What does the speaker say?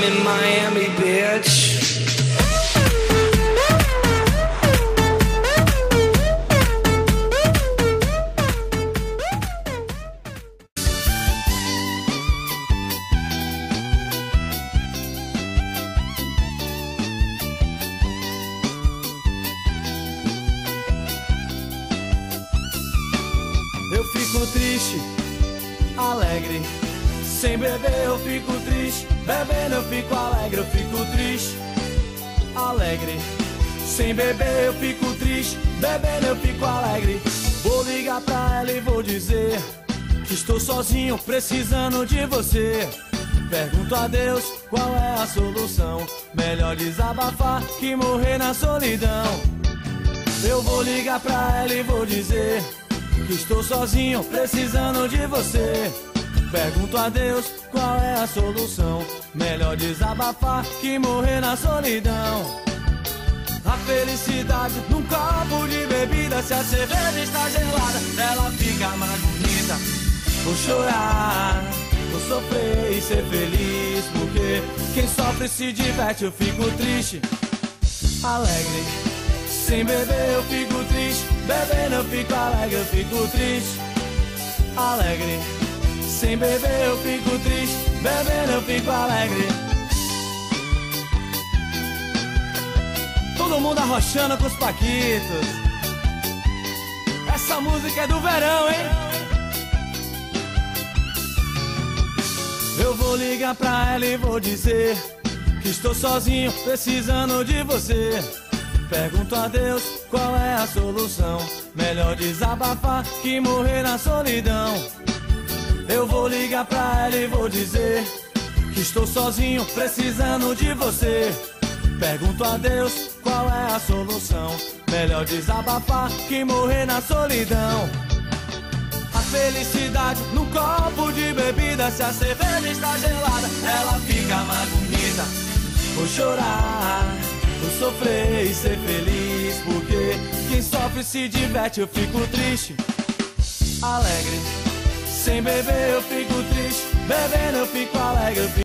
I'm in Miami, bitch. Eu fico triste, alegre. Sem beber eu fico triste, bebendo eu fico alegre. Eu fico triste, alegre. Sem beber eu fico triste, bebendo eu fico alegre. Vou ligar pra ela e vou dizer que estou sozinho, precisando de você. Pergunto a Deus qual é a solução. Melhor desabafar que morrer na solidão. Eu vou ligar pra ela e vou dizer que estou sozinho, precisando de você. Pergunto a Deus qual é a solução. Melhor desabafar que morrer na solidão. A felicidade num copo de bebida. Se a cerveja está gelada, ela fica mais bonita. Vou chorar, vou sofrer e ser feliz, porque quem sofre se diverte. Eu fico triste, alegre. Sem beber eu fico triste, bebendo eu fico alegre. Eu fico triste, alegre. Sem beber eu fico triste, bebendo eu fico alegre. Todo mundo arrochando com os paquitos. Essa música é do verão, hein? Eu vou ligar pra ela e vou dizer que estou sozinho, precisando de você. Pergunto a Deus qual é a solução. Melhor desabafar que morrer na solidão. Eu vou ligar pra ela e vou dizer que estou sozinho, precisando de você. Pergunto a Deus qual é a solução. Melhor desabafar que morrer na solidão. A felicidade num copo de bebida. Se a cerveja está gelada, ela fica mais bonita. Vou chorar, vou sofrer e ser feliz, porque quem sofre se diverte. Eu fico triste, alegre. Sem beber eu fico triste, bebendo eu fico alegre.